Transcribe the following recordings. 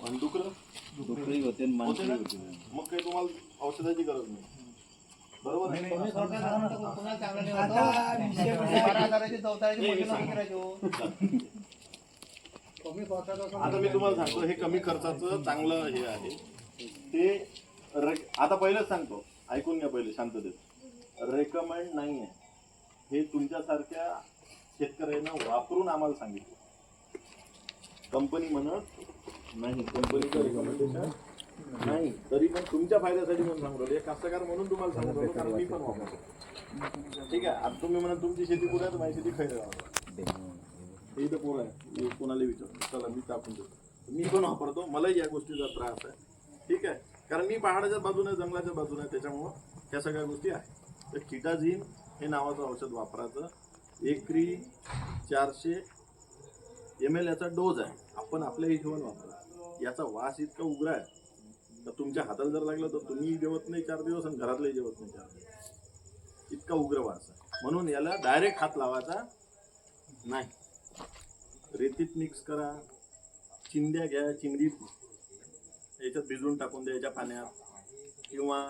आणि डुकरही होते मग काही तुम्हाला औषधाची गरज नाही. बरोबर आहे. आता मी तुम्हाला सांगतो हे कमी खर्चाचं चांगलं हे आहे ते. आता पहिलेच सांगतो, ऐकून घ्या पहिले शांततेत. रेकमेंड नाही आहे हे, तुमच्यासारख्या शेतकऱ्यांना वापरून आम्हाला सांगितलं. कंपनी म्हणत नाही, कंपनीचं रिकमेंडेशन नाही, तरी पण तुमच्या फायद्यासाठी म्हणून सांगतो. एक कास्तकार म्हणून तुम्हाला सांगतो, कारण मी पण वापरतो. ठीक आहे. आता तुम्ही म्हणा तुमची शेती पुढे आहे, माझी शेती खैर हे इथं पोर आहे, मी कोणाला विचारतो, चला मी टाकून देतो. मी पण वापरतो, मलाही या गोष्टीचा त्रास आहे. ठीक आहे, कारण मी पहाडाच्या बाजूने जंगलाच्या बाजूने, त्याच्यामुळं ह्या सगळ्या गोष्टी आहेत. तर किटाझिन हे नावाचं औषध वापरायचं. एकरी 400 ml याचा डोज आहे. आपण आपल्या हिशोबाने वापरा. याचा वास इतका उग्र आहे तर तुमच्या हाताला जर लागलं तर तुम्ही जेवत नाही 4 दिवस आणि घरातले जेवत नाही 4 दिवस. इतका उग्र वास आहे. म्हणून याला डायरेक्ट हात लावायचा नाही. रेतीत मिक्स करा, चिंध्या घ्या, चिंधीत याच्यात भिजवून टाकून द्यायच्या पाण्यात, किंवा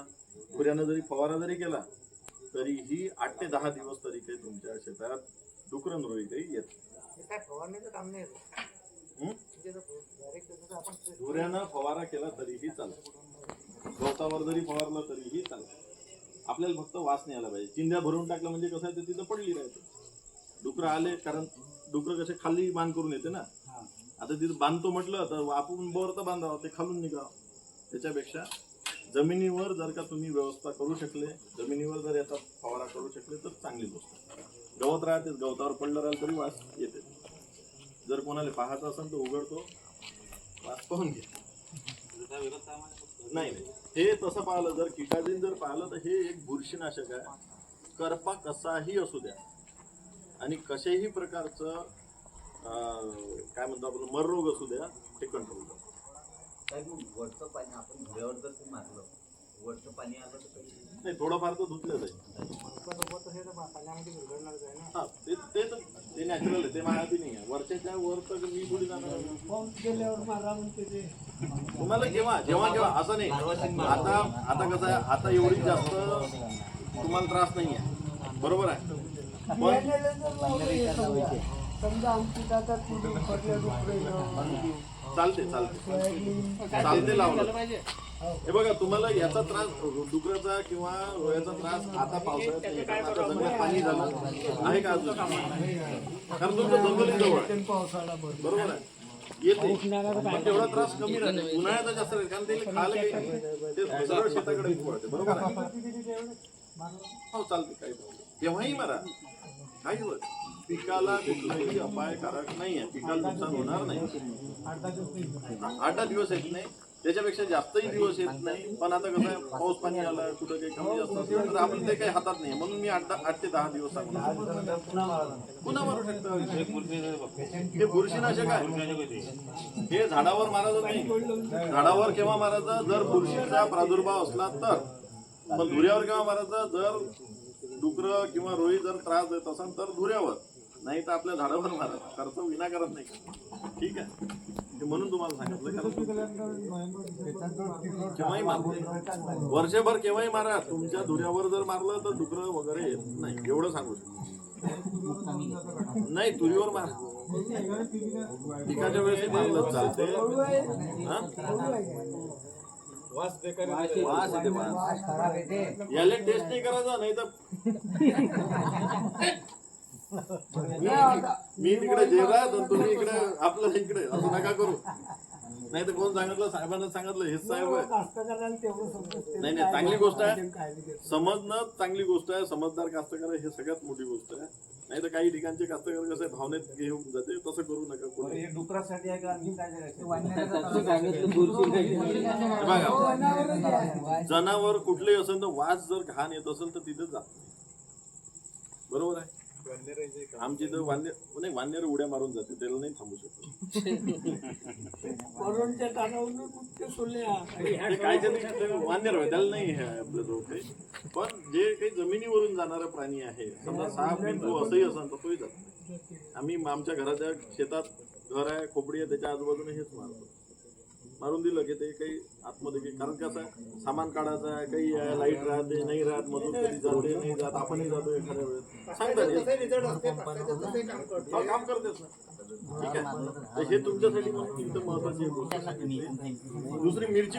पुऱ्यानं जरी फवारा जरी केला तरीही 8 ते 10 दिवस तरी काही तुमच्या शेतात डुकरं रोई काही येत. धुऱ्यानं फवारा केला तरीही चालतं, गवतावर जरी फवारलं तरीही चालतं. आपल्याला फक्त वास नाही आला पाहिजे. चिंध्या भरून टाकलं म्हणजे कसं आहे, तिथं पडली राहते. डुकरं आले, कारण डुकरं कसे खाली बांध करून येते ना. आता तिथं बांधतो म्हटलं तर आपण वर तर बांधावं, ते खालून निघावं. त्याच्यापेक्षा जमिनीवर जर का तुम्ही व्यवस्था करू शकले, जमिनीवर जर याचा फवारा करू शकले तर चांगली गोष्ट. गवत राहते, गवतावर पडलं राहिलं तरी वास येते. जर कोणाला पाहायचं असेल तर उघडतो, वास पाहून घ्या. नाही हे तसं पाहिलं, जर किटाझिन जर पाहिलं तर हे एक बुरशीनाशक आहे. करपा कसाही असू द्या आणि कशाही प्रकारचं काय म्हणतो आपण मर रोग असू द्या, ते कंट्रोल करतो. वरचं पाणी आपण धुळ्यावर जर ते मारलं, वरचं पाणी आलं तर नाही, थोडंफार तर धुतलं जाईल. हा ते नॅचरल आहे, ते मायाबी नाही आहे. वरच्या वर तर मी थोडी जाणार. तुम्हाला जेव्हा जेव्हा असं नाही. आता कसं आहे, आता एवढी जास्त तुम्हाला त्रास नाही आहे, बरोबर आहे. चालते लावलं. हे बघा, तुम्हाला याचा त्रास डुकराचा किंवा रोयाचा त्रास आता पावसाळ्यात जंगलात पाणी झालं आहे का अजून? कारण तुमचं जंगल जवळ, बरोबर आहे, येते. पण तेवढा त्रास कमी राहते. उन्हाळ्याचा जास्त राहील, कारण ते खायला ते सरळ शेताकडे पडते, बरोबर आहे. हो चालते, काही तेव्हाही मारा, काही होत. पिकाला कुठलाही अपायकारक नाही आहे, पिकाला नुकसान होणार नाही. 8 दिवस येत नाही, त्याच्यापेक्षा जास्तही दिवस येत नाही. पण आता कसं आहे, पाऊस पाणी आला, कुठं काही कमी जास्त असेल तर आपण ते काही हातात नाही. म्हणून मी 8 ते 10 दिवस पुन्हा मारू शकतो. हे बुरशीनाशक आहे, हे झाडावर मारायचं नाही. झाडावर केव्हा मारायचं, जर बुरशीचा प्रादुर्भाव असला तर. पण धुऱ्यावर केव्हा मारायचं, जर डुकरं किंवा रोई जर त्रास देत असेल तर धुऱ्यावर, नाही तर आपल्या झाडावर मारा. खर्च विनाकारण नाही. ठीक आहे, म्हणून तुम्हाला सांगितलं. केव्हाही मारा, वर्षभर केव्हाही मारा. तुमच्या धुऱ्यावर जर मारलं तर डुकरं वगैरे येत नाही, एवढं सांगू शकतो. नाही, तुरीवर मारा, पिकाच्या वेळेस मारलं चालते. वास येते, याला टेस्ट नाही करायचा. नाही तर मी तिकडे जेवला तर तुम्ही इकडे आपलं इकडे असं नका करू. नाही तर कोण सांगितलं, साहेबांना सांगितलं, हेच साहेब आहे. नाही, चांगली गोष्ट आहे, समजणं चांगली गोष्ट आहे. समजदार कास्तकार हे सगळ्यात मोठी गोष्ट आहे. नाही तर काही ठिकाणचे कास्तकार कसं भावनेत घेऊन जाते, तसं करू नका. डुकरासाठी बघा, जनावर कुठलेही असेल तर वास जर घाण येत असेल तर तिथे जा, बरोबर आहे. आमची तर वानर उड्या मारून जाते, त्याला नाही थांबू शकतो. वानर त्याला नाही आपलं जवळ काही. पण जे काही जमिनीवरून जाणारा प्राणी आहे, समजा साप बिंदू असंही असेल तर तोही जात नाही. आम्ही आमच्या घराच्या शेतात घर आहे, खोपडी आहे, त्याच्या आजूबाजूने हेच मारतो. मारून दिलं की ते काही आतमध्ये काही, कारण कसं आहे, सामान काढायचं आहे, काही लाईट राहते नाही राहत, मजूर कधी जाते नाही जात, आपणही जातो एखाद्या वेळेस सांगतात काम करतेच ना. ठीक आहे, तर हे तुमच्यासाठी म्हणून एकदम महत्वाची गोष्ट सांगितली. दुसरी मिरची